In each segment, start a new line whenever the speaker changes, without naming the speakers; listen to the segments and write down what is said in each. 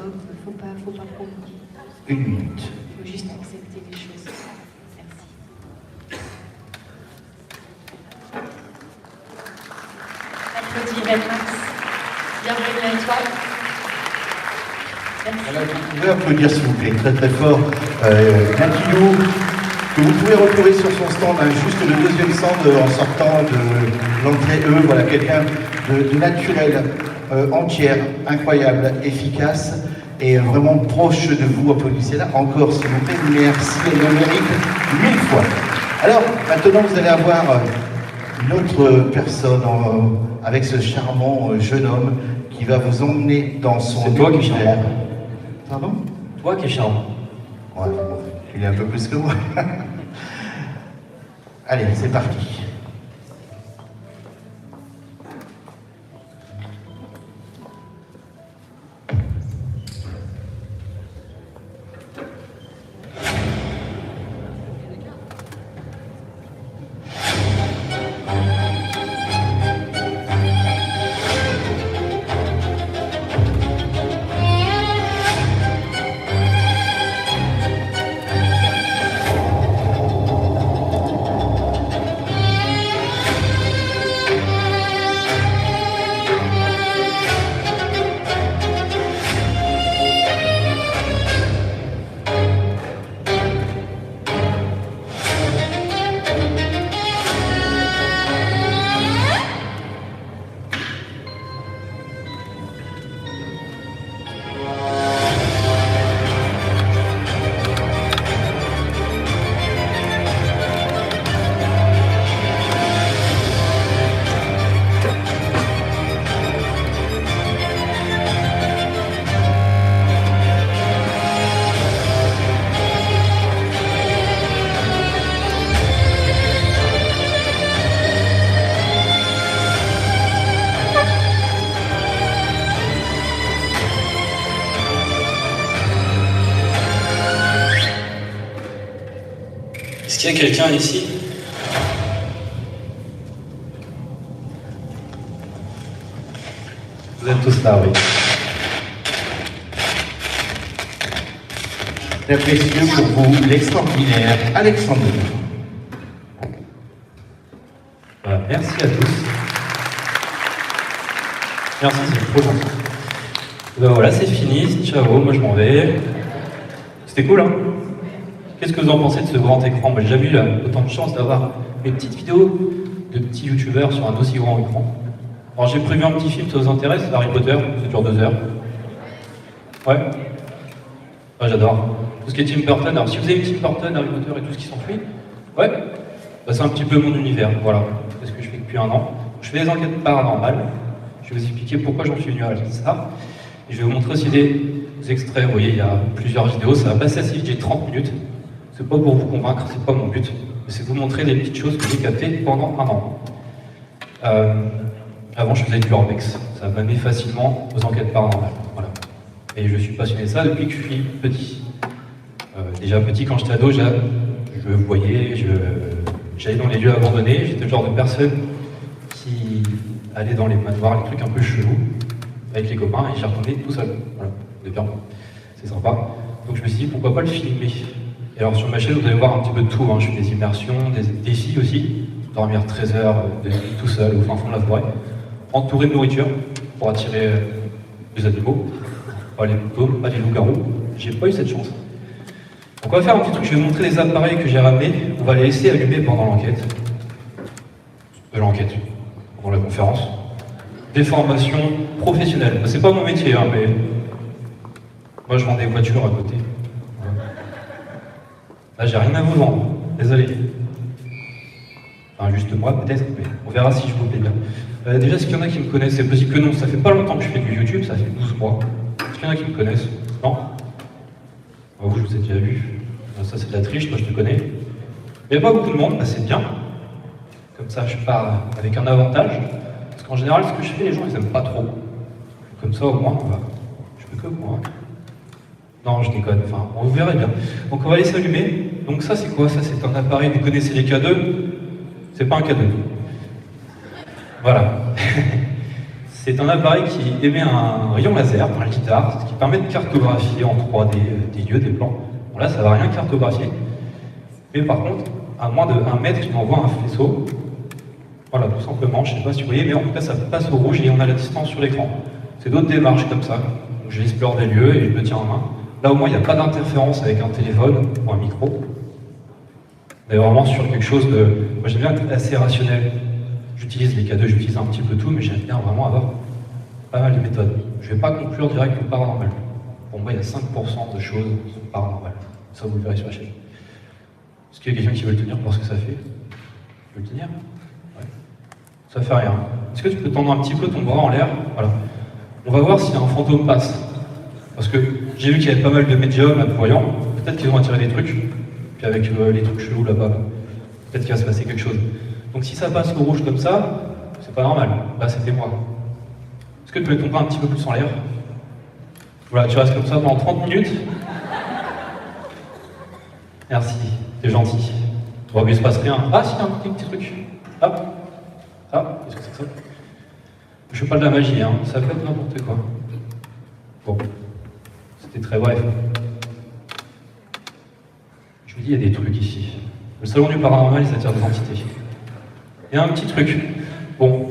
dogmes, faut pas provoquer.
1 minute.
Il faut juste accepter les choses. Merci. Applaudis Max. Bienvenue à toi. Merci.
Voilà, vous pouvez applaudir s'il vous plaît, très très fort. Natilou, que vous pouvez retrouver sur son stand, hein, juste le deuxième stand en sortant de l'entrée E, voilà, quelqu'un de naturel, entière, incroyable, efficace et vraiment proche de vous. Applaudissez-la encore s'il vous plaît, merci, elle le mérite 1000 fois. Alors, maintenant vous allez avoir une autre personne avec ce charmant jeune homme qui va vous emmener dans son
C'est toi qui es
univers.
charmant.
Pardon?
Toi qui es charmant.
Ouais, il est un peu plus que moi. Allez, c'est parti.
Est-ce qu'il y a quelqu'un ici?
Vous êtes tous là, oui. Très précieux pour vous, l'extraordinaire Alexandre.
Voilà, merci à tous. Merci, c'est trop gentil. Ben voilà, c'est fini. Ciao, moi je m'en vais. C'était cool, hein? Qu'est-ce que vous en pensez de ce grand écran? Moi, j'ai jamais eu autant de chance d'avoir mes petites vidéos de petits youtubeurs sur un aussi grand écran. Alors j'ai prévu un petit film, ça vous intéresse? Harry Potter, ça dure 2 heures. Ouais? Ouais, j'adore. Tout ce qui est Tim Burton, alors si vous aimez Tim Burton, Harry Potter et tout ce qui s'ensuit, ouais, bah, c'est un petit peu mon univers, voilà. C'est ce que je fais depuis 1 an. Je fais des enquêtes paranormales. Je vais vous expliquer pourquoi j'en suis venu à ça. Et je vais vous montrer aussi des extraits. Vous voyez, il y a plusieurs vidéos, ça va passer assez vite, j'ai 30 minutes. C'est pas pour vous convaincre, c'est pas mon but. Mais c'est vous montrer des petites choses que j'ai captées pendant 1 an. Avant, je faisais du Lorbex. Ça m'amenait facilement aux enquêtes paranormales. Voilà. Et je suis passionné de ça depuis que je suis petit. Déjà petit, quand j'étais ado, je voyais, j'allais dans les lieux abandonnés. J'étais le genre de personne qui allait dans les manoirs, les trucs un peu chelous, avec les copains, et j'y retournais tout seul. Voilà, c'est bien. C'est sympa. Donc je me suis dit, pourquoi pas le filmer? Et alors sur ma chaîne, vous allez voir un petit peu de tout. Hein. Je fais des immersions, des défis aussi. Dormir 13 heures de nuit tout seul au fin fond de la forêt. Entouré de nourriture pour attirer les animaux. Pas les fantômes, pas les loups-garous. J'ai pas eu cette chance. Donc on va faire un petit truc, je vais vous montrer les appareils que j'ai ramenés. On va les laisser allumer pendant l'enquête. Pendant la conférence. Des formations professionnelles. C'est pas mon métier, hein, mais moi je vends des voitures à côté. Là, j'ai rien à vous vendre, désolé. Enfin, juste moi, peut-être, mais on verra si je vous plais bien. Déjà, est-ce qu'il y en a qui me connaissent? C'est possible que non, ça fait pas longtemps que je fais du YouTube, ça fait 12 mois. Est-ce qu'il y en a qui me connaissent? Non? Vous, je vous ai déjà vu. Ça, c'est de la triche, moi, je te connais. Il n'y a pas beaucoup de monde, bah, c'est bien. Comme ça, je pars avec un avantage. Parce qu'en général, ce que je fais, les gens, ils aiment pas trop. Comme ça, au moins, je peux que moi. Non, je déconne, enfin, on verra bien. Donc on va laisser allumer. Donc ça, c'est quoi? Ça, c'est un appareil, vous connaissez les K2? C'est pas un K2. Voilà. C'est un appareil qui émet un rayon laser, un lidar, ce qui permet de cartographier en 3D des lieux, des plans. Bon, là, ça ne va rien cartographier. Mais par contre, à moins de 1 mètre, il m'envoie un faisceau. Voilà, tout simplement, je ne sais pas si vous voyez, mais en tout cas, ça passe au rouge et on a la distance sur l'écran. C'est d'autres démarches comme ça. Donc, j'explore des lieux et je le tiens en main. Là, au moins, il n'y a pas d'interférence avec un téléphone ou un micro. On est vraiment sur quelque chose de... Moi, j'aime bien être assez rationnel. J'utilise les K2, j'utilise un petit peu tout, mais j'aime bien vraiment avoir pas mal de méthodes. Je ne vais pas conclure direct au paranormal. Pour moi, il y a 5% de choses qui sont paranormales. Ça, vous le verrez sur la chaîne. Est-ce qu'il y a quelqu'un qui veut le tenir pour ce que ça fait? Tu veux le tenir? Ouais. Ça fait rien. Est-ce que tu peux tendre un petit peu ton bras en l'air? Voilà. On va voir si un fantôme passe. Parce que j'ai vu qu'il y avait pas mal de médiums, là, voyants. Peut-être qu'ils ont attiré des trucs. Puis avec les trucs chelous là-bas, peut-être qu'il va se passer quelque chose. Donc si ça passe au rouge comme ça, c'est pas normal. Là, c'était moi. Est-ce que tu peux tomber un petit peu plus en l'air? Voilà, tu restes comme ça pendant 30 minutes. Merci, t'es gentil. Bon, mais il se passe rien. Ah, si, un petit truc. Hop. Ah, qu'est-ce que c'est que ça? Je fais pas de la magie, hein. Ça peut être n'importe quoi. Bon, c'était très bref. Je vous dis, il y a des trucs ici. Le salon du paranormal, il s'attire des entités. Il y a un petit truc. Bon,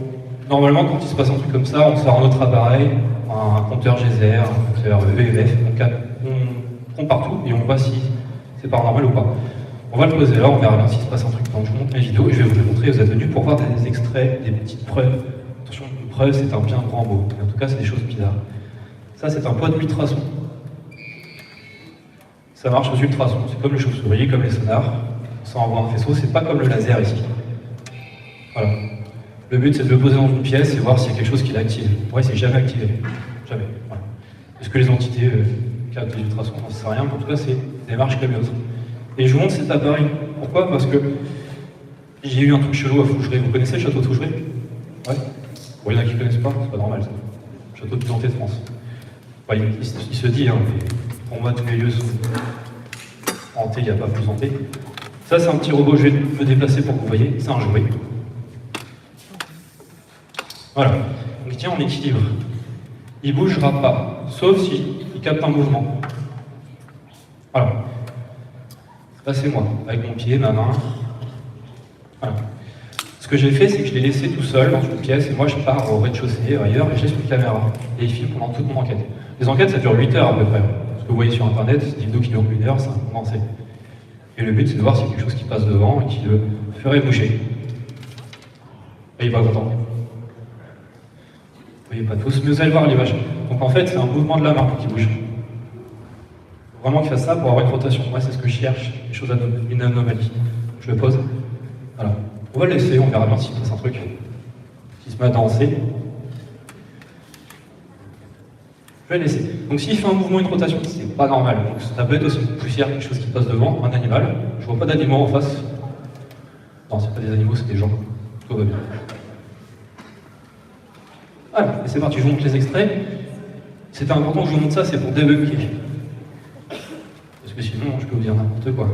normalement, quand il se passe un truc comme ça, on sort un autre appareil, un compteur geyser, un compteur VEF, on prend partout et on voit si c'est paranormal ou pas. On va le poser là, on verra bien s'il se passe un truc. Donc je vous montre mes vidéos et je vais vous les montrer. Vous êtes venus pour voir des extraits, des petites preuves. Attention, une preuve, c'est un bien grand mot. Mais en tout cas, c'est des choses bizarres. Ça, c'est un pot de ultrasons. Ça marche aux ultrasons. C'est comme les chauves-souris, comme les sonars. Ça envoie un faisceau. C'est pas comme le laser ici. Voilà. Le but, c'est de le poser dans une pièce et voir s'il y a quelque chose qui l'active. Ouais, c'est jamais activé. Jamais. Voilà. Est-ce que les entités captent les ultrasons? On ne sait rien, mais en tout cas, c'est des démarches comme les autres. Et je vous montre cet appareil. Pourquoi? Parce que j'ai eu un truc chelou à Fougeray. Vous connaissez le château de Fougeray? Ouais. Bon, il y en a qui ne connaissent pas, c'est pas normal ça. Château de Planté de France. Ouais, il se dit, hein, mais pour moi, tous les lieux sont hantés, il n'y a pas plus hanté. Ça, c'est un petit robot, je vais me déplacer pour que vous voyez. C'est un jouet. Voilà. Donc il tient en équilibre. Il ne bougera pas, sauf s'il capte un mouvement. Voilà. Là, c'est moi, avec mon pied, ma main. Voilà. Ce que j'ai fait, c'est que je l'ai laissé tout seul dans une pièce, et moi, je pars au rez-de-chaussée, ailleurs, et je laisse une caméra. Et il filme pendant toute mon enquête. Les enquêtes, ça dure 8 heures à peu près. Ce que vous voyez sur Internet, c'est des vidéos qui durent 1 heure, c'est un condensé. Et le but, c'est de voir s'il y a quelque chose qui passe devant et qui le ferait bouger. Et il n'est pas content. Vous voyez pas tous, mais vous allez voir l'image. Donc en fait, c'est un mouvement de la main qui bouge. Faut vraiment qu'il fasse ça pour avoir une rotation. Moi, c'est ce que je cherche, une chose une anomalie. Je le pose. Voilà. On va le laisser, on verra bien s'il passe un truc. S'il se met à danser. Je vais le laisser. Donc s'il fait un mouvement, une rotation, c'est pas normal. Donc ça peut être aussi une poussière, quelque chose qui passe devant, un animal. Je vois pas d'animaux en face. Non, c'est pas des animaux, c'est des gens. Tout va bien. Voilà, et c'est parti, je vous montre les extraits. C'était important que je vous montre ça, c'est pour débunker. Parce que sinon, je peux vous dire n'importe quoi.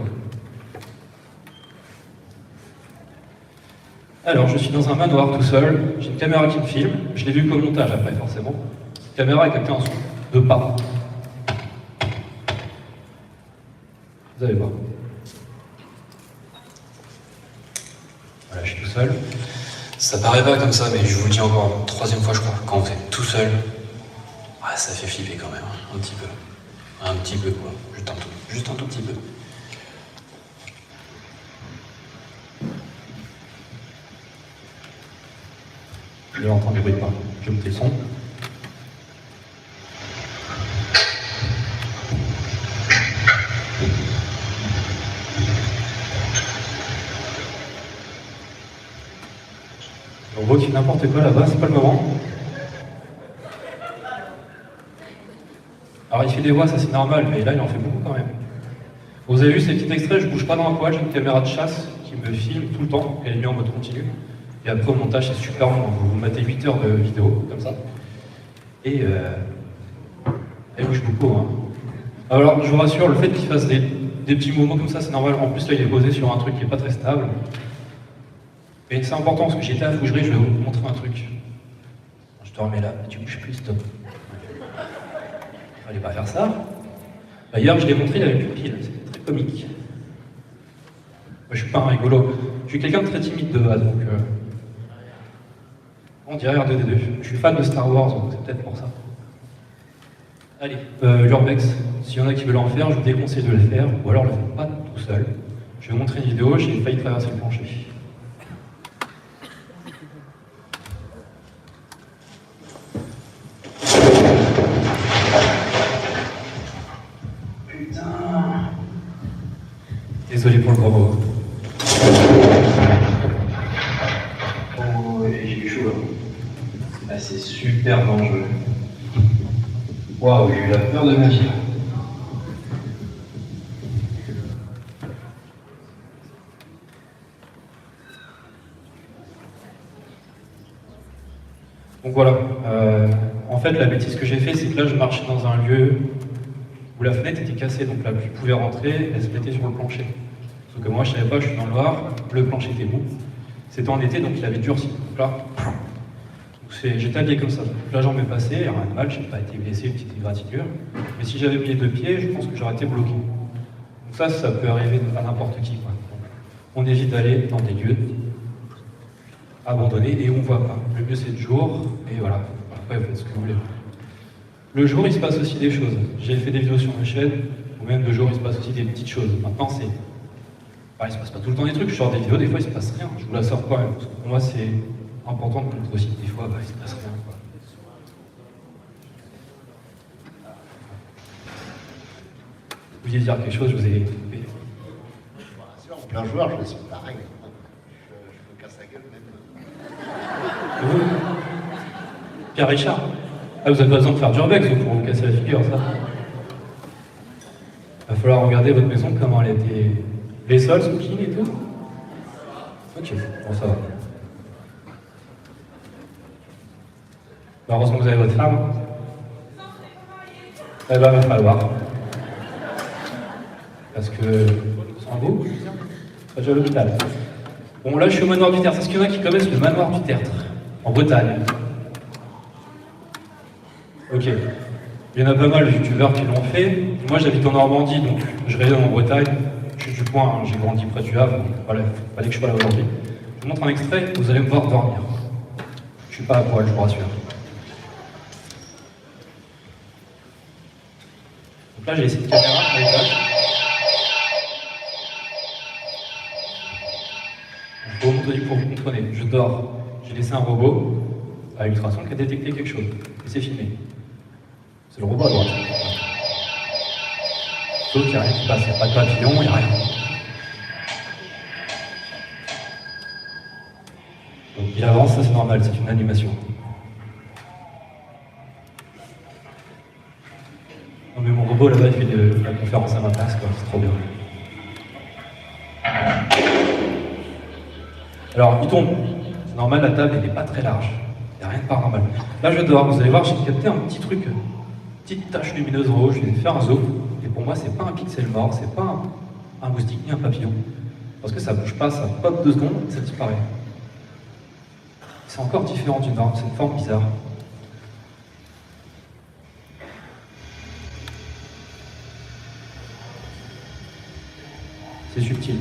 Alors, je suis dans un manoir tout seul, j'ai une caméra qui me filme, je l'ai vu qu'au montage après, forcément. Cette caméra est captée en son de pas. Vous allez voir. Voilà, je suis tout seul.
Ça paraît pas comme ça, mais je vous le dis encore une 3e fois, je crois. Quand vous êtes tout seul, ouais, ça fait flipper quand même, un petit peu. Un petit peu, quoi. Juste un tout petit peu.
Je vais entendre les bruits de pas. Je vais monter le son. On voit qu'il y a n'importe quoi là-bas, c'est pas le moment. Alors il fait des voix, ça c'est normal, mais là il en fait beaucoup quand même. Vous avez vu ces petits extraits, je bouge pas dans un poil, j'ai une caméra de chasse qui me filme tout le temps, elle est mise en mode continu. Et après au montage c'est super long, vous mettez 8 heures de vidéo, comme ça. Et elle bouge beaucoup. Hein. Alors je vous rassure, le fait qu'il fasse des petits mouvements comme ça c'est normal, en plus là il est posé sur un truc qui est pas très stable. Mais c'est important parce que j'étais à Fougeray, je vais vous montrer un truc. Je te remets là, et tu bouges plus, stop. Fallait pas faire ça. Bah, hier, je l'ai montré, il avait plus de piles, c'était très comique. Moi, je suis pas un rigolo. Je suis quelqu'un de très timide de base, donc... On dirait R2D2. Je suis fan de Star Wars, donc c'est peut-être pour ça. Allez, l'Urbex. S'il y en a qui veulent en faire, je vous déconseille de le faire, ou alors le faites pas tout seul. Je vais vous montrer une vidéo, j'ai failli traverser le plancher. Putain. Désolé pour le gros mot. Oh, j'ai eu chaud. Ah, c'est super dangereux. Waouh, j'ai eu la peur de ma vie. Donc voilà, en fait la bêtise que j'ai fait, c'est que là je marchais dans un lieu où la fenêtre était cassée, donc la pluie pouvait rentrer, elle se mettait sur le plancher. Sauf que moi je savais pas, je suis dans le noir, le plancher était mou. C'était en été, donc il avait durci. Donc là, j'ai tagué comme ça. Donc la jambe est passée, rien de mal, je n'ai pas été blessé, une petite égratignure. Mais si j'avais mis les deux pieds, je pense que j'aurais été bloqué. Donc ça peut arriver à n'importe qui, quoi. Donc, on évite d'aller dans des lieux abandonnés et on ne voit pas. Le mieux c'est de jour, et voilà. Après, vous faites ce que vous voulez. Le jour, il se passe aussi des choses. J'ai fait des vidéos sur ma chaîne, ou même le jour, il se passe aussi des petites choses. Maintenant, c'est... Enfin, il se passe pas tout le temps des trucs, je sors des vidéos, des fois il se passe rien. Je vous la sors quand même, parce que pour moi, c'est important de montrer aussi que des fois, il se passe rien, quoi. Vous vouliez dire quelque chose, je vous ai coupé.
En plein joueur, je suis pareil. Je me casse la gueule même.
Vous Pierre Richard. Ah, vous avez pas besoin de faire du urbex pour vous casser la figure, ça. Il va falloir regarder votre maison, comment elle était. Les sols sont clean et tout. Ok, bon, ça va. Heureusement que vous avez votre femme. Eh ben, il va falloir. Parce que. Sans vous, pas déjà à l'hôpital. Bon, là, je suis au manoir du Tertre. Est-ce qu'il y en a qui connaissent le manoir du Tertre, en Bretagne? Ok. Il y en a pas mal de youtubeurs qui l'ont fait. Moi, j'habite en Normandie, donc je rayonne en Bretagne. Je suis du coin, hein, j'ai grandi près du Havre, donc voilà, il fallait que je sois là aujourd'hui. Je vous montre un extrait, vous allez me voir dormir. Je suis pas à poil, je vous rassure. Donc là, j'ai laissé une caméra à l'étage. Je vais vous montrer pour que vous compreniez. Je dors, j'ai laissé un robot à ultrason qui a détecté quelque chose. Et c'est filmé. C'est le robot à droite. Sauf qu'il n'y a rien qui passe, il n'y a pas de papillon, il n'y a rien. Donc il avance, ça c'est normal, c'est une animation. Non mais mon robot là-bas il fait de la conférence à ma place, quoi, c'est trop bien. Alors il tombe, c'est normal, la table n'est pas très large, il n'y a rien de paranormal. Là je dors, vous allez voir, j'ai capté un petit truc, petite tache lumineuse rouge, je vais faire un zoom. Et pour moi, c'est pas un pixel mort, c'est pas un moustique ni un papillon. Parce que ça bouge pas, ça pop 2 secondes et ça disparaît. C'est encore différent d'une norme, c'est une forme bizarre. C'est subtil.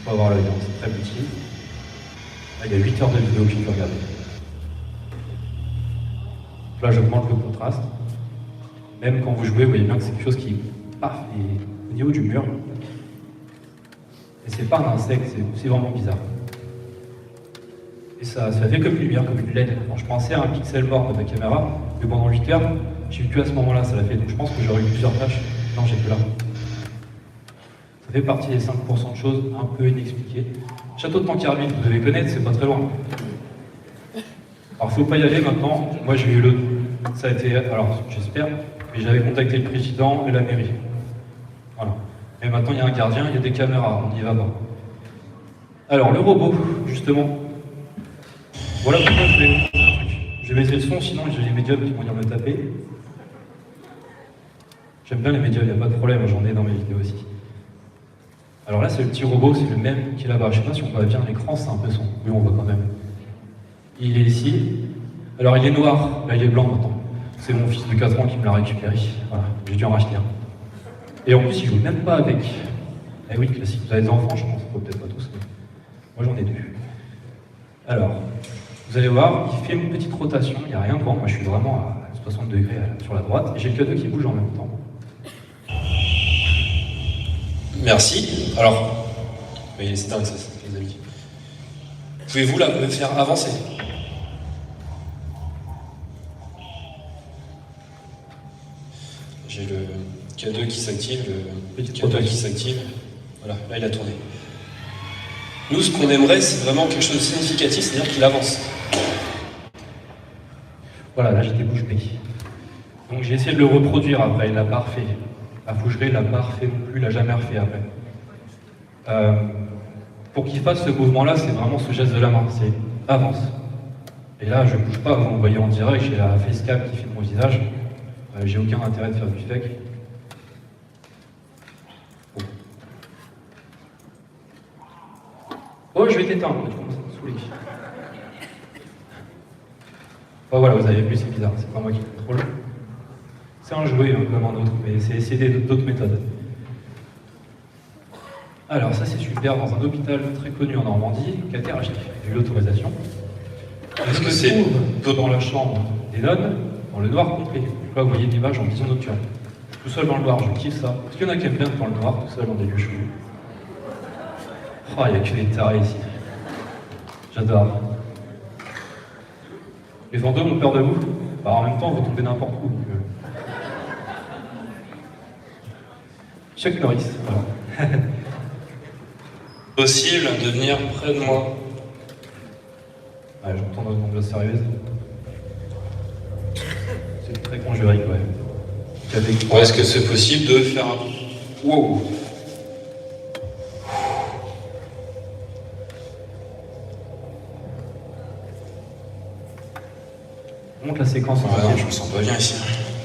Faut avoir l'œil, c'est très petit. Là, il y a 8 heures de vidéo que j'ai pu regarder. Là, j'augmente le contraste. Même quand vous jouez, vous voyez bien que c'est quelque chose qui, paf, est au niveau du mur. Et c'est pas un insecte, c'est vraiment bizarre. Et ça fait comme une lumière, comme une LED. Alors, je pensais à un pixel mort de ma caméra, mais pendant 8 heures, j'ai vu que à ce moment-là, ça l'a fait. Donc je pense que j'aurais eu plusieurs tâches. Non, j'ai que là. Ça fait partie des 5% de choses un peu inexpliquées. Château de Tancarville, vous devez connaître, c'est pas très loin. Alors, faut pas y aller maintenant. Moi, j'ai eu ça a été, alors j'espère, mais j'avais contacté le président et la mairie. Voilà. Et maintenant, il y a un gardien, il y a des caméras, on n'y va pas. Alors, le robot, justement. Voilà pourquoi je vais montrer un truc. Je vais mettre le son, sinon j'ai les médiums qui vont venir me taper. J'aime bien les médiums, il n'y a pas de problème, j'en ai dans mes vidéos aussi. Alors là, c'est le petit robot, c'est le même qui est là-bas. Je sais pas si on voit bien l'écran, c'est un peu sombre. Oui, on voit quand même. Il est ici. Alors il est noir, là il est blanc maintenant. C'est mon fils de 4 ans qui me l'a récupéré. Voilà, j'ai dû en racheter un. Et en plus, il joue même pas avec. Eh oui, classique. Vous avez des enfants, je pense. Peut-être pas tous, mais moi j'en ai 2. Alors, vous allez voir, il fait une petite rotation, il n'y a rien devant. Moi je suis vraiment à 60 degrés sur la droite. Et j'ai le cadeau qui bouge en même temps.
Merci. Alors, oui, c'est dingue ça, les amis. Pouvez-vous là me faire avancer? J'ai le K2 qui s'active, le K2 qui s'active. Voilà, là il a tourné. Nous, ce qu'on aimerait, c'est vraiment quelque chose de significatif, c'est-à-dire qu'il avance.
Voilà, là j'étais bouche bée. Donc j'ai essayé de le reproduire après, il l'a pas refait. La Fougeray, il l'a pas refait non plus, il l'a jamais refait après. Pour qu'il fasse ce mouvement-là, c'est vraiment ce geste de la main, c'est avance. Et là, je bouge pas, vous me voyez en direct, j'ai la facecam qui filme mon visage. J'ai aucun intérêt de faire du fake. Bon. Oh, je vais t'éteindre, tu commences à me saouler. Oh, voilà, vous avez vu, c'est bizarre, c'est pas moi qui contrôle. C'est un jouet hein, comme un autre, mais c'est essayer d'autres méthodes. Alors ça c'est super, dans un hôpital très connu en Normandie, Caterham, j'ai eu l'autorisation.
Est-ce que c'est
dans la chambre des nonnes, dans le noir complet. Là vous voyez l'image en vision nocturne. Tout seul dans le noir, je kiffe ça. Est-ce qu'il y en a qui aiment bien dans le noir, tout seul dans des lieux chelous? Oh, il n'y a que des tarés ici. J'adore. Les fantômes ont peur de vous? Bah, en même temps, vous tombez n'importe où. Chuck Norris, voilà.
Possible de venir près de moi.
Ouais, j'entends dans une ambiance sérieuse. C'est très conjurique, ouais.
Ouais, est-ce que c'est possible de faire un... Wow.
On monte la séquence en
Ouais, je me sens pas bien ici.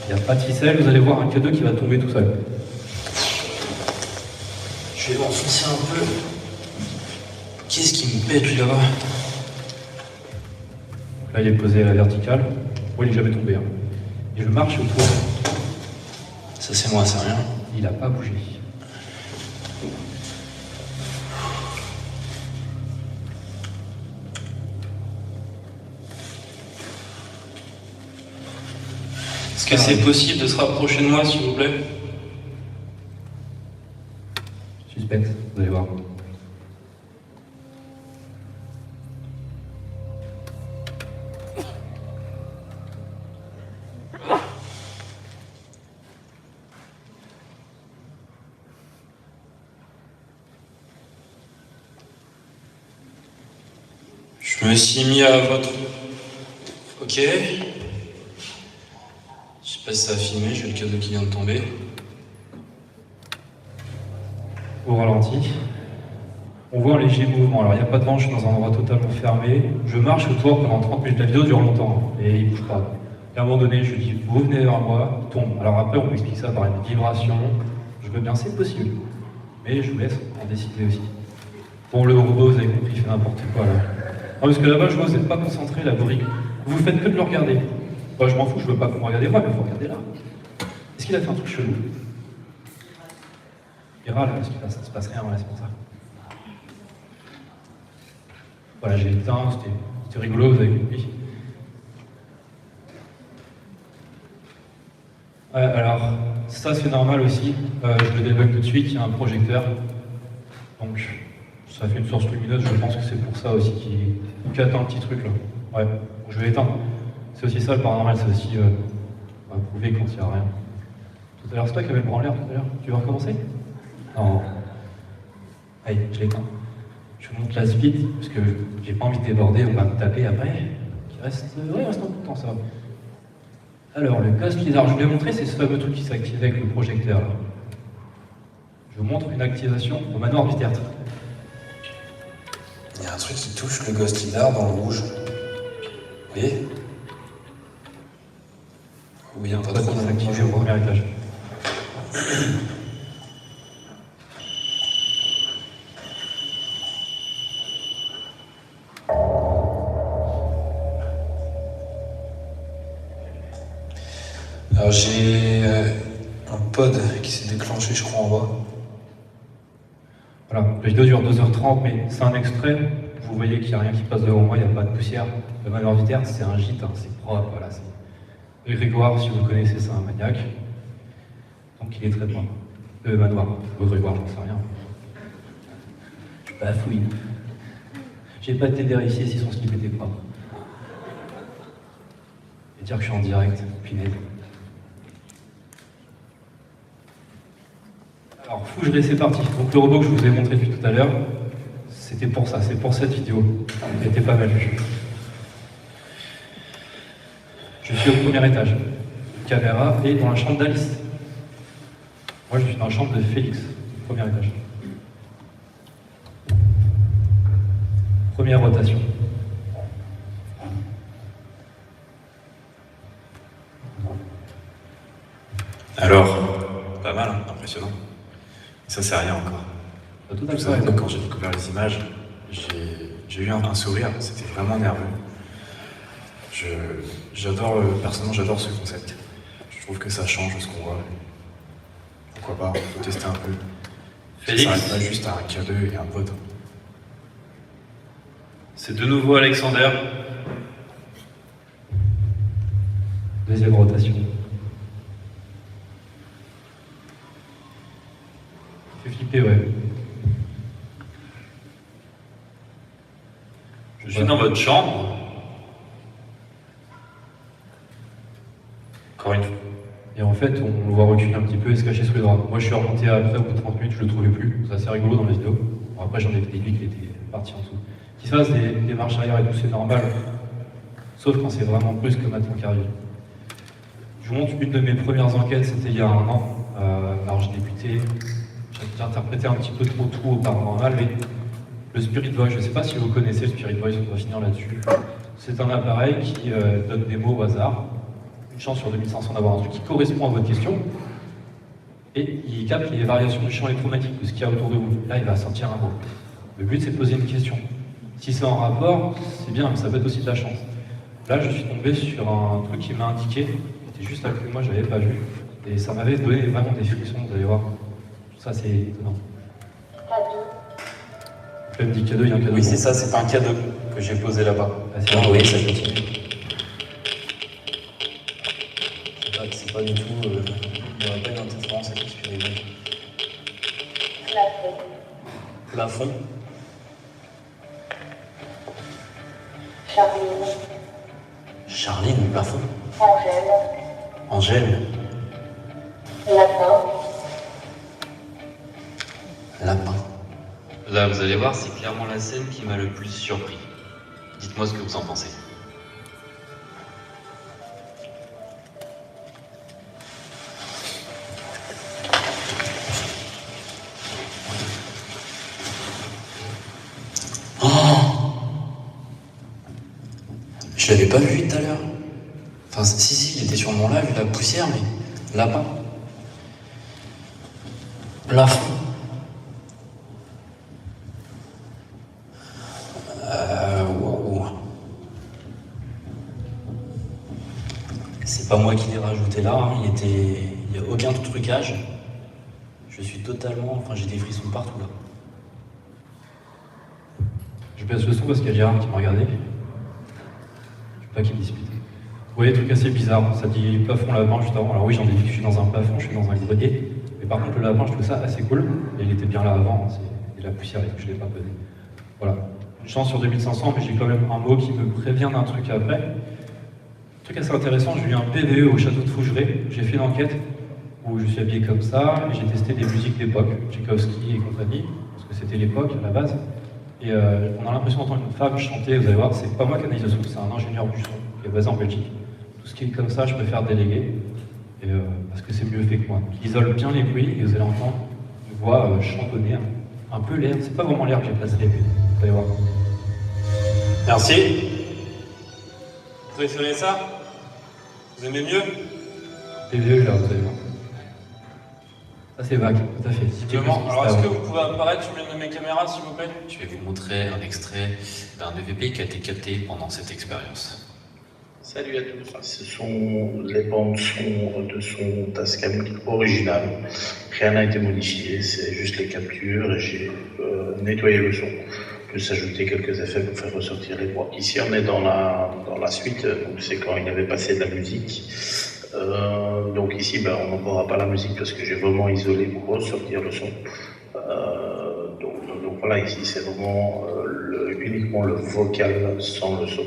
Il n'y a pas de ficelle, vous allez voir un K2 qui va tomber tout seul.
Je vais m'enfoncer un peu. Qu'est-ce qui me pète lui là-bas?
Là, il est posé à la verticale. Bon, il n'est jamais tombé. Hein. Et je marche autour.
Ça, c'est moi, c'est rien.
Il n'a pas bougé.
Est-ce que c'est possible de se rapprocher de moi, s'il vous plaît?
Suspense, vous allez voir.
Je me suis mis à votre... Ok. Je sais pas si ça a filmé, j'ai le cadeau qui vient de tomber.
Au ralenti. On voit un léger mouvement. Alors, il n'y a pas de vent, je suis dans un endroit totalement fermé. Je marche autour pendant 30 minutes. La vidéo dure longtemps et il ne bouge pas. Et à un moment donné, je dis, vous venez vers moi, il tombe. Alors après, on peut expliquer ça par une vibration. Je veux bien, c'est possible. Mais je vous laisse en décider aussi. Bon, le robot, vous avez compris, il fait n'importe quoi là. Non, parce que là-bas, je vois, vous n'êtes pas concentré, la brique. Vous faites que de le regarder. Bah, je m'en fous, je veux pas qu'on me regarde moi, mais il faut regarder là. Est-ce qu'il a fait un truc chelou? Il râle parce que là, ça ne se passe rien, ouais, c'est pour ça. Voilà, j'ai éteint, c'était rigolo, vous avez compris. Ouais, alors, ça c'est normal aussi, je le débug tout de suite, il y a un projecteur. Donc, ça fait une source lumineuse, je pense que c'est pour ça aussi qu'il attend un petit truc là. Ouais, donc je vais l'éteindre. C'est aussi ça le paranormal, c'est aussi prouver quand il n'y a rien. Tout à l'heure, c'est toi qui avais le branleur tout à l'heure. Tu veux recommencer? Non. Allez, je l'éteins. Je monte la speed, parce que j'ai pas envie de déborder, on va me taper après. Il reste un peu de temps, ça va. Alors, le Ghost Lizard, je vous l'ai montré, c'est ce fameux truc qui s'active avec le projecteur. Là. Je vous montre une activation au manoir du théâtre.
Il y a un truc qui touche le Ghost Lizard dans le rouge. Vous voyez? Oui, un peu trop.
Ça s'active au premier étage.
Alors j'ai un pod qui s'est déclenché, je crois, en bas.
Voilà, la vidéo dure 2h30, mais c'est un extrait. Vous voyez qu'il n'y a rien qui passe devant moi, il n'y a pas de poussière. Le manoir Viter, c'est un gîte, hein, c'est propre, voilà. Grégoire, si vous le connaissez, c'est un maniaque. Donc il est très propre. Le manoir, le Grégoire, j'en sais rien. Je suis pas fouille. J'ai pas été vérifié si son slip était propre. Et dire que je suis en direct, punaise. Alors, Fougeray, c'est parti. Donc le robot que je vous ai montré depuis tout à l'heure, c'était pour ça, c'est pour cette vidéo. Elle était pas mal vue. Je suis au premier étage. La caméra est dans la chambre d'Alice. Moi, je suis dans la chambre de Félix, premier étage. Première rotation.
Alors, pas mal, hein, impressionnant. Ça, c'est rien encore.
Tout
Vous
à
savez,
fait.
quand j'ai découvert les images, j'ai eu un sourire, c'était vraiment nerveux. Personnellement, j'adore ce concept. Je trouve que ça change ce qu'on voit. Pourquoi pas, faut tester un peu.
Félix.
Ça s'arrête pas juste à un K2 et un pote.
C'est de nouveau Alexander. Deuxième rotation. Fait flipper, ouais.
Je suis dans votre chambre. Encore une fois.
Et en fait, on le voit reculer un petit peu et se cacher sous les draps. Moi, je suis remonté après, au bout de 30 minutes, je le trouvais plus. C'est assez rigolo dans la vidéo. Bon, après, j'en ai fait lui qui était parti en dessous. Qu'il se fasse des marches arrière et tout, c'est normal. Sauf quand c'est vraiment brusque comme maintenant qui arrive. Je vous montre une de mes premières enquêtes, c'était il y a 1 an. Alors, j'ai débuté, j'ai interprété un petit peu trop tout au paranormal, mais le Spirit Voice, je ne sais pas si vous connaissez le Spirit Voice, on va finir là-dessus. C'est un appareil qui donne des mots au hasard. Une chance sur 2500 d'avoir un truc qui correspond à votre question, et il capte les variations du champ électromagnétique, de ce qu'il y a autour de vous. Là, il va sortir un mot. Le but, c'est de poser une question. Si c'est en rapport, c'est bien, mais ça peut être aussi de la chance. Là, je suis tombé sur un truc qui m'a indiqué, qui était juste à côté de moi, je ne l'avais pas vu, et ça m'avait donné vraiment des frissons, vous allez voir. Ça, c'est étonnant. Là, me dit cadeau, il y a un cadeau.
Oui, c'est ça, c'est un cadeau que j'ai posé là-bas.
Ah, c'est vrai.
Oui, ça continue. C'est pas du tout. Il n'y aurait pas une interférence avec Spirit Voice. Plafond. Charline, le plafond. Angèle. Lapin.
Là, vous allez voir, c'est clairement la scène qui m'a le plus surpris. Dites-moi ce que vous en pensez.
Je l'avais pas vu tout à l'heure. Enfin, si, il était sûrement là, vu la poussière, mais lapin. Plafond. Wow. C'est pas moi qui l'ai rajouté là, hein. Il n'y a aucun trucage. Je suis totalement. Enfin, j'ai des frissons partout là.
Je baisse le son parce qu'il y a Gérard qui m'a regardé. Je veux pas qu'il me dispute. Vous voyez, truc assez bizarre, ça dit plafond lapin juste avant. Alors oui, j'en ai dit que je suis dans un plafond, je suis dans un grenier. Mais par contre, le lapin, je trouve ça assez cool. Et il était bien là avant, hein. Et la poussière et tout, je l'ai pas posé. Voilà. Une chance sur 2500, mais j'ai quand même un mot qui me prévient d'un truc après. Un truc assez intéressant, j'ai eu un PVE au château de Fougeray. J'ai fait une enquête où je suis habillé comme ça et j'ai testé des musiques d'époque, Tchaïkovski et compagnie, parce que c'était l'époque à la base. Et on a l'impression d'entendre une femme chanter, vous allez voir, c'est pas moi qui analyse le son, c'est un ingénieur du son qui est basé en Belgique. Tout ce qui est comme ça, je préfère déléguer, et, parce que c'est mieux fait que moi. Il isole bien les bruits et vous allez entendre une voix chantonner, un peu l'air, c'est pas vraiment l'air que j'ai placé, vous allez voir.
Merci. Vous préférez ça? Vous aimez mieux?
PVE là, vous allez voir. Ça c'est vague, tout à fait.
Simplement. Alors, est-ce que vous pouvez apparaître sur l'une de mes caméras, s'il vous plaît?
Je vais vous montrer un extrait d'un EVP qui a été capté pendant cette expérience.
Salut à tous, ce sont les bandes son de son Tascam original. Rien n'a été modifié, c'est juste les captures et j'ai nettoyé le son. Plus ajouter quelques effets pour faire ressortir les voix. Ici on est dans la suite, donc c'est quand il avait passé de la musique. Donc ici on n'entendra pas la musique parce que j'ai vraiment isolé pour ressortir le son. Donc voilà, ici c'est vraiment uniquement le vocal sans le son.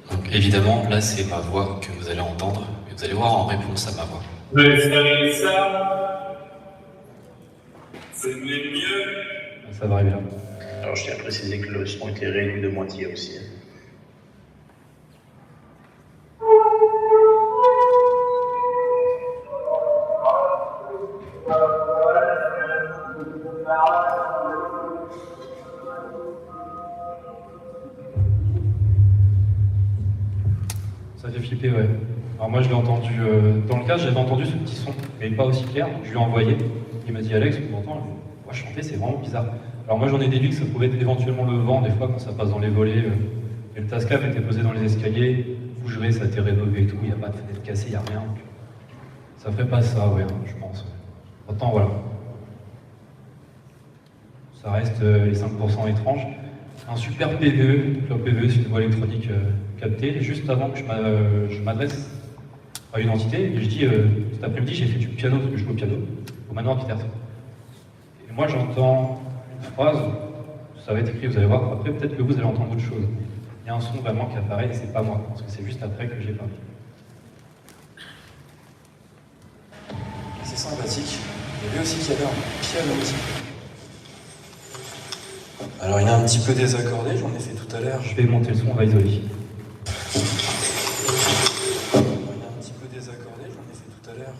Donc évidemment, là c'est ma voix que vous allez entendre, et vous allez voir en réponse à ma voix.
Ça va arriver là.
Alors je tiens à préciser que le son était réduit de moitié aussi.
Ça fait flipper, ouais. Alors moi je l'ai entendu, dans le cas j'avais entendu ce petit son, mais pas aussi clair, je lui ai envoyé, il m'a dit Alex, on m'entend, moi chanter c'est vraiment bizarre. Alors moi j'en ai déduit que ça pouvait être éventuellement le vent, des fois quand ça passe dans les volets, et le Tascam était posé dans les escaliers, vous jouez, ça a été rénové et tout, il n'y a pas de fenêtre cassée, il n'y a rien. Donc ça ferait pas ça, ouais, je pense. Pourtant voilà. Ça reste les 5% étranges. Un super PVE, donc le PVE c'est une voix électronique captée, juste avant que je m'adresse à une entité, et je dis, cet après-midi j'ai fait du piano, parce que je joue au piano, au manoir Peterson. Et moi j'entends une phrase, ça va être écrit, vous allez voir, après peut-être que vous allez entendre autre chose. Il y a un son vraiment qui apparaît, et c'est pas moi, parce que c'est juste après que j'ai parlé.
C'est sympathique. Il y avait aussi qu'il y avait un piano aussi. Alors il est un petit peu désaccordé, j'en ai fait tout à l'heure.
Je vais monter le son, on va isoler.
Il est un petit peu désaccordé, j'en ai fait tout à l'heure.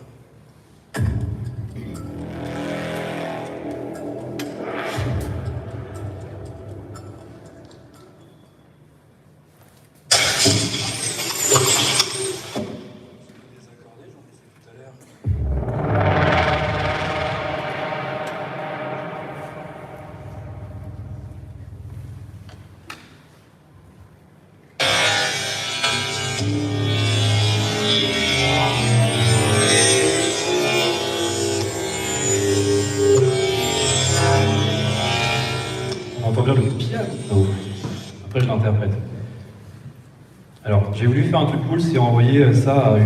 On entend bien le piano. Après, je l'interprète. Alors, j'ai voulu faire un truc cool, c'est envoyer ça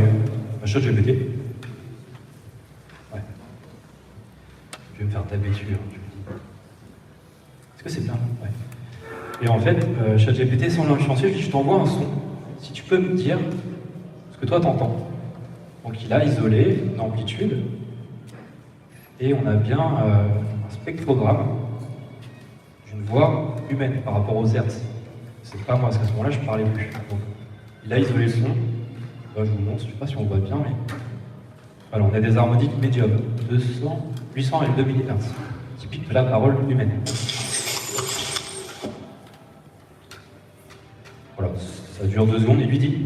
à ChatGPT. Ouais. Je vais me faire taper dessus. Est-ce que c'est bien? Ouais. Et en fait, ChatGPT, sans l'influencer, je dis, je t'envoie un son. Si tu peux me dire ce que toi t'entends. Donc il a isolé une amplitude, et on a bien un spectrogramme d'une voix humaine par rapport aux hertz. C'est pas moi, parce qu'à ce moment-là, je parlais plus. Donc, il a isolé le son. Là, je vous montre, je sais pas si on voit bien, mais... Voilà, on a des harmoniques médium, 200, 800 et 2 MHz, typique de la parole humaine. Voilà, ça dure 2 secondes, il lui dit.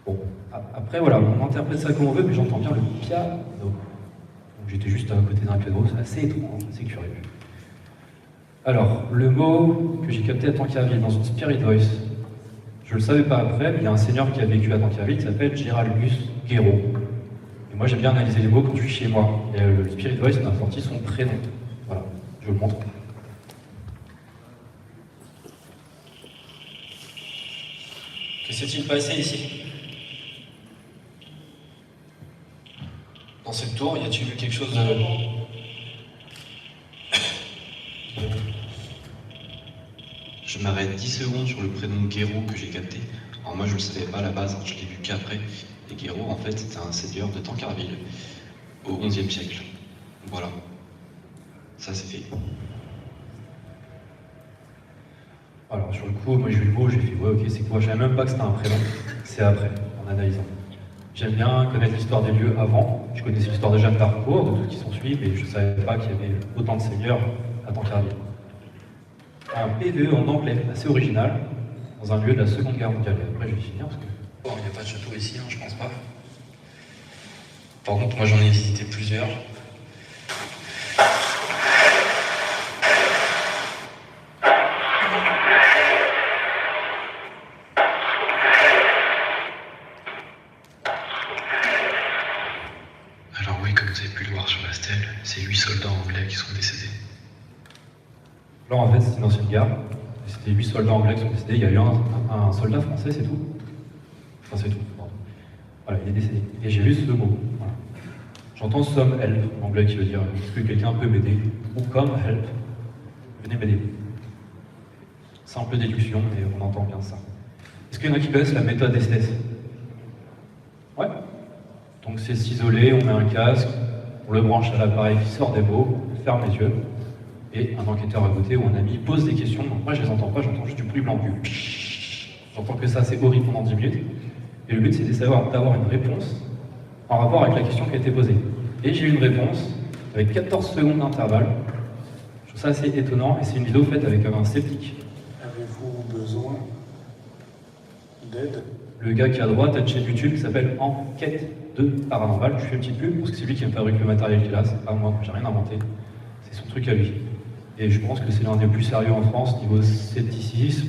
Bon, après, voilà, on interprète ça comme on veut, mais j'entends bien le piano. Donc j'étais juste à côté d'un piano, c'est assez étrange, assez curieux. Alors, le mot que j'ai capté à Tancarville dans une Spirit Voice, je ne le savais pas après, mais il y a un seigneur qui a vécu à Tancarville qui s'appelle Géraldus Guéraud. Et moi, j'aime bien analyser les mots quand je suis chez moi. Et le Spirit Voice m'a sorti son prénom. Voilà, je vous le montre.
Que s'est-il passé ici? Dans cette tour, y a-t-il vu quelque chose de... Je m'arrête 10 secondes sur le prénom Guéraud que j'ai capté. Alors moi je le savais pas à la base, je l'ai vu qu'après. Et Guéraud en fait c'était un seigneur de Tancarville au XIe siècle. Voilà. Ça c'est fait.
Alors sur le coup, moi j'ai vu le mot, j'ai fait ouais ok c'est quoi, je savais même pas que c'était un prénom, c'est après, en analysant. J'aime bien connaître l'histoire des lieux avant, je connaissais l'histoire de Jeanne d'Arcourt, de tout ce qui s'en suit, mais je ne savais pas qu'il y avait autant de seigneurs à Tancarville. Un PVE en anglais, assez original, dans un lieu de la Seconde Guerre mondiale. Et après je vais finir parce que...
Bon, il n'y a pas de château ici, hein, je pense pas. Par contre, moi j'en ai visité plusieurs. ces 8 soldats anglais qui sont décédés.
Là, en fait, c'est une ancienne gare. C'était 8 soldats anglais qui sont décédés. Il y a eu un soldat français, c'est tout. Enfin, c'est tout. Pardon. Voilà, il est décédé. Et j'ai vu ce mot. Voilà. J'entends some help en anglais qui veut dire est-ce que quelqu'un peut m'aider? Ou come help. Venez m'aider. Simple déduction, mais on entend bien ça. Est-ce qu'il y en a qui connaissent la méthode Estes? Ouais. Donc c'est s'isoler, on met un casque, on le branche à l'appareil qui sort des mots, on ferme les yeux, et un enquêteur à côté ou un ami pose des questions. Donc moi je les entends pas, j'entends juste du bruit blanc. J'entends que ça, c'est horrible pendant 10 minutes. Et le but c'est d'avoir une réponse en rapport avec la question qui a été posée. Et j'ai eu une réponse avec 14 secondes d'intervalle. Je trouve ça assez étonnant, et c'est une vidéo faite avec un sceptique.
Avez-vous besoin d'aide?
Le gars qui est à droite a une chaîne YouTube qui s'appelle Enquête de Paranormal. Je fais une petite pub parce que c'est lui qui me fabrique le matériel qu'il a, c'est pas moi, j'ai rien inventé. C'est son truc à lui. Et je pense que c'est l'un des plus sérieux en France niveau scepticisme.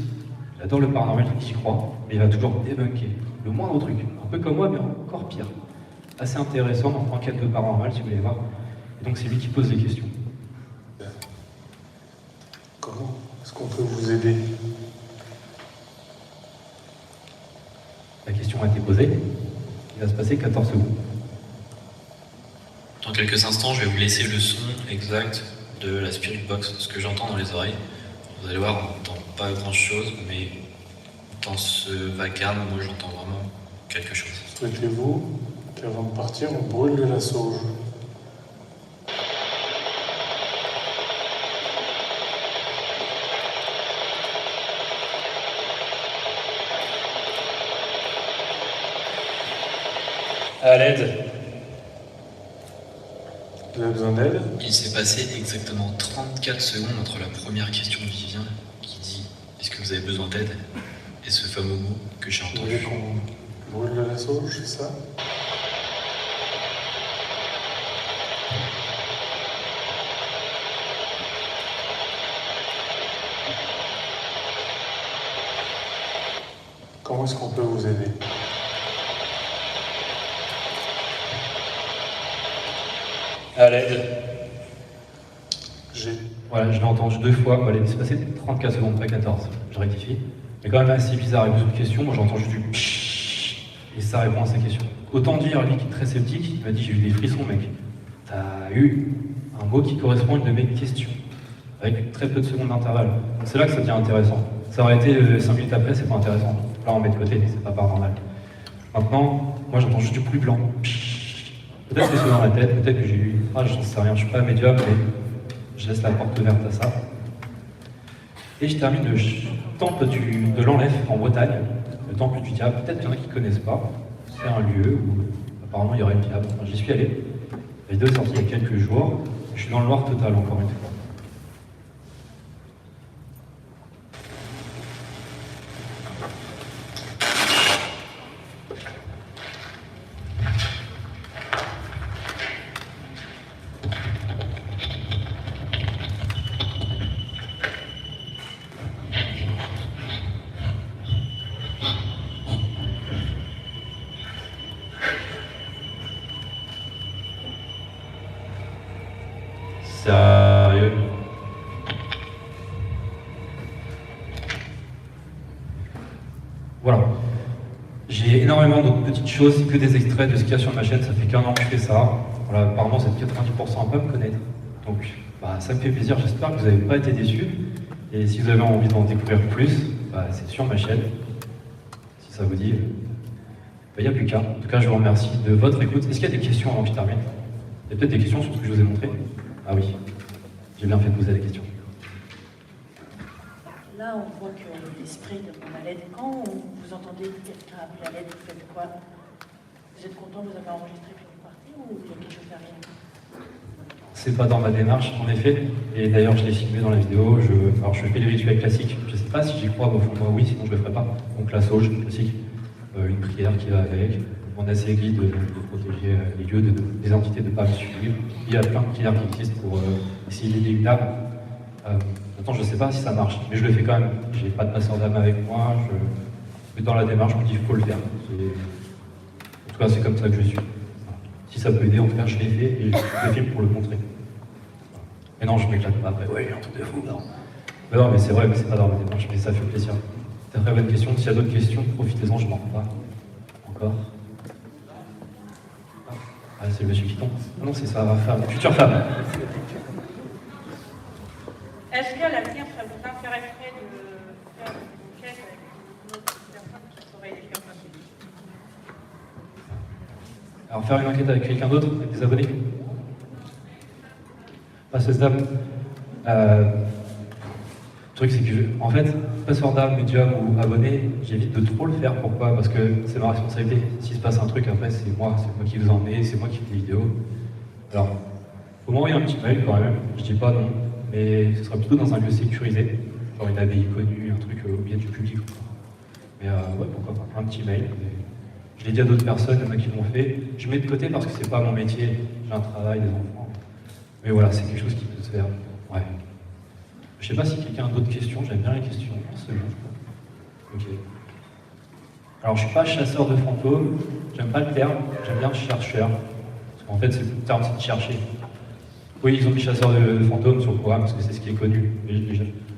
Il adore le paranormal, il y croit, mais il va toujours débunker le moindre truc. Un peu comme moi, mais encore pire. Assez intéressant dans Enquête de Paranormal, si vous voulez voir. Et donc c'est lui qui pose les questions.
Comment est-ce qu'on peut vous aider?
La question a été posée. Il va se passer 14 secondes.
Dans quelques instants, je vais vous laisser le son exact de la Spirit Box, ce que j'entends dans les oreilles. Vous allez voir, on n'entend pas grand-chose, mais dans ce vacarme, moi j'entends vraiment quelque chose.
Souhaitez-vous qu'avant de partir, on brûle la sauge?
À l'aide.
Vous avez besoin d'aide?
Il s'est passé exactement 34 secondes entre la première question de Vivien qui dit « Est-ce que vous avez besoin d'aide ?» et ce fameux mot que j'ai
Vous voulez
entendu.
qu'on brûle la sauge, c'est ça? Comment est-ce qu'on peut vous aider?
À l'aide.
J'ai.
Voilà, je l'ai entendu 2 fois. Voilà, il s'est passé 34 secondes, pas 14. Je rectifie. Mais quand même assez bizarre. Il pose une question, moi j'entends juste du pshhh, et ça répond à sa question. Autant dire, lui qui est très sceptique, il m'a dit j'ai eu des frissons, mec. T'as eu un mot qui correspond à une de mes questions, avec très peu de secondes d'intervalle. C'est là que ça devient intéressant. Ça aurait été 5 minutes après, c'est pas intéressant. Là on met de côté, c'est pas paranormal. Maintenant, moi j'entends juste du bruit blanc. Peut-être que c'est dans la tête, peut-être que j'ai eu une phrase, j'en sais rien, je suis pas médium, mais je laisse la porte ouverte à ça. Et je termine le temple de l'Enlève en Bretagne, le temple du diable. Peut-être qu'il y en a qui ne connaissent pas. C'est un lieu où apparemment il y aurait le diable. Enfin, j'y suis allé. La vidéo est sortie il y a quelques jours. Je suis dans le noir total encore une fois. Sérieux? Voilà. J'ai énormément d'autres petites choses, c'est que des extraits de ce qu'il y a sur ma chaîne, ça fait qu'un an que je fais ça. Voilà, apparemment c'est 90% à pas me connaître. Donc bah, ça me fait plaisir, j'espère que vous n'avez pas été déçus. Et si vous avez envie d'en découvrir plus, bah, c'est sur ma chaîne. Si ça vous dit, il n'y a plus qu'à. En tout cas, je vous remercie de votre écoute. Est-ce qu'il y a des questions avant que je termine? Il y a peut-être des questions sur ce que je vous ai montré? Ah oui, j'ai bien fait de poser des questions.
Là, on voit que l'esprit demande à l'aide. Quand vous entendez quelqu'un appeler à l'aide, vous faites quoi? Vous êtes content, vous avez enregistré puis vous partez ou il y a quelque chose derrière?
C'est pas dans ma démarche, en effet. Et d'ailleurs, je l'ai filmé dans la vidéo. Alors, je fais les rituels classiques. Je sais pas si j'y crois, mais au fond de moi, oui, sinon je le ferais pas. Donc, la sauge, classique. Une prière qui va avec. On essaie de protéger les lieux, des entités de ne pas me suivre. Il y a plein de prières qui existent pour essayer d'aider une âme. Maintenant, je ne sais pas si ça marche, mais je le fais quand même. J'ai pas de passeur d'âme avec moi. Mais dans la démarche, je me dis qu'il faut le faire. En tout cas, c'est comme ça que je suis. Si ça peut aider, en tout cas, je l'ai fait et je le filme pour le montrer. Mais non, je m'éclate pas après. Ouais, un truc de fou, non. Mais non, mais c'est vrai, mais c'est pas dans mes démarches, mais ça fait plaisir. C'est une très bonne question. S'il y a d'autres questions, profitez-en, je m'en rends pas. Encore. Ah, c'est le monsieur qui tombe. Ah non, c'est sa femme, future femme.
Est-ce qu'à l'avenir, ça vous intéresserait de faire une enquête avec une autre personne qui pourrait les faire passer?
Alors, faire une enquête avec quelqu'un d'autre, avec des abonnés? Pas ce stade. Le truc, c'est que, en fait, passeur d'âme, médium ou abonné, j'évite de trop le faire. Pourquoi? Parce que c'est ma responsabilité. S'il se passe un truc, après, c'est moi qui vous en ai, c'est moi qui fais des vidéos. Alors, faut m'envoyer un petit mail quand même. Je dis pas non, mais ce sera plutôt dans un lieu sécurisé, genre une abbaye connue, un truc au bien du public. Mais ouais, pourquoi pas, un petit mail. Je l'ai dit à d'autres personnes, il y en a qui l'ont fait. Je mets de côté parce que c'est pas mon métier, j'ai un travail, des enfants. Mais voilà, c'est quelque chose qui peut se faire. Ouais. Je sais pas si quelqu'un a d'autres questions, j'aime bien les questions. Ok. Alors, je suis pas chasseur de fantômes, j'aime pas le terme, j'aime bien chercheur. Parce qu'en fait, c'est le terme, c'est de chercher. Oui, ils ont mis chasseur de fantômes sur le programme parce que c'est ce qui est connu,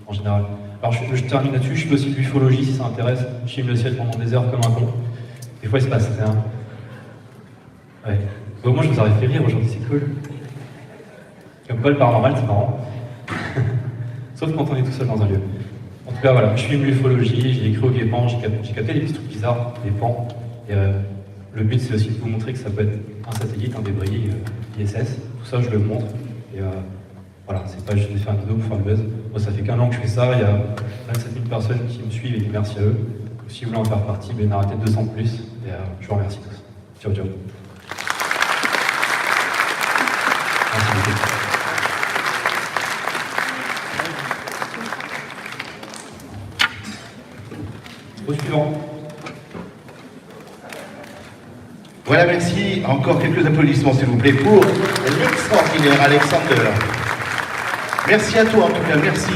en général. Alors, je termine là-dessus, je fais aussi de l'ufologie si ça intéresse. Je filme le ciel pendant des heures comme un con. Des fois, il se passe rien. Ouais. Bon, moi, je vous aurais fait rire aujourd'hui, c'est cool. Comme quoi, le paranormal, c'est marrant. Sauf quand on est tout seul dans un lieu. En tout cas, voilà, je filme l'ufologie, j'ai écrit au Guépan, j'ai capté des petits trucs bizarres, des pans. Et le but, c'est aussi de vous montrer que ça peut être un satellite, un débris, ISS. Tout ça, je le montre. Et voilà, c'est pas juste de faire une vidéo pour faire le buzz. Moi, ça fait qu'un an que je fais ça, il y a 27 000 personnes qui me suivent et merci à eux. Si vous voulez en faire partie, ben, arrêtez 200 de plus. Et je vous remercie tous. Ciao, ciao. Merci beaucoup. Au suivant.
Voilà, merci. Encore quelques applaudissements, s'il vous plaît, pour l'extraordinaire Alexander. Merci à toi, en tout cas, merci.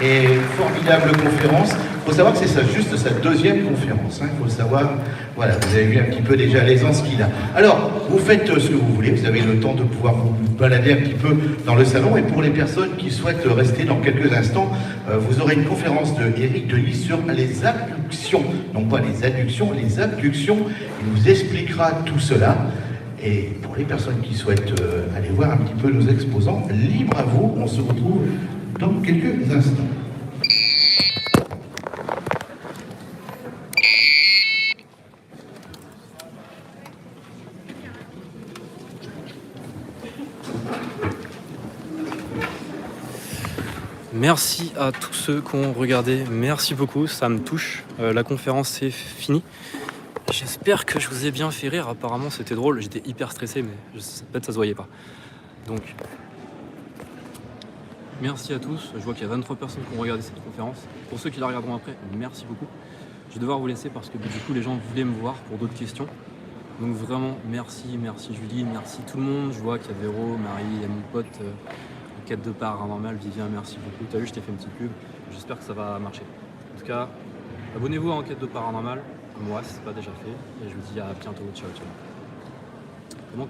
Et formidable conférence. Il faut savoir que c'est juste sa deuxième conférence. Il faut le savoir. Voilà, vous avez vu un petit peu déjà l'aisance qu'il a. Alors, vous faites ce que vous voulez. Vous avez le temps de pouvoir vous balader un petit peu dans le salon. Et pour les personnes qui souhaitent rester dans quelques instants, vous aurez une conférence de Éric Denis sur les abductions. Non pas les adductions, les abductions. Il nous expliquera tout cela. Et pour les personnes qui souhaitent aller voir un petit peu nos exposants, libre à vous. On se retrouve dans quelques instants.
Merci à tous ceux qui ont regardé, merci beaucoup, ça me touche. La conférence est finie. J'espère que je vous ai bien fait rire, apparemment c'était drôle, j'étais hyper stressé mais peut-être ça se voyait pas. Donc, merci à tous, je vois qu'il y a 23 personnes qui ont regardé cette conférence. Pour ceux qui la regarderont après, merci beaucoup. Je vais devoir vous laisser parce que du coup les gens voulaient me voir pour d'autres questions. Donc vraiment, merci Julie, merci tout le monde. Je vois qu'il y a Véro, Marie, il y a mon pote, quête de paranormal, Vivien, merci beaucoup. T'as vu, je t'ai fait une petite pub, j'espère que ça va marcher. En tout cas, abonnez-vous à Enquête de Paranormal, moi si c'est pas déjà fait, et je vous dis à bientôt, ciao ciao. Comment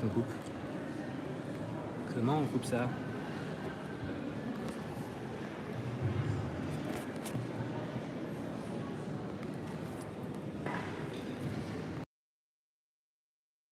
on coupe ça?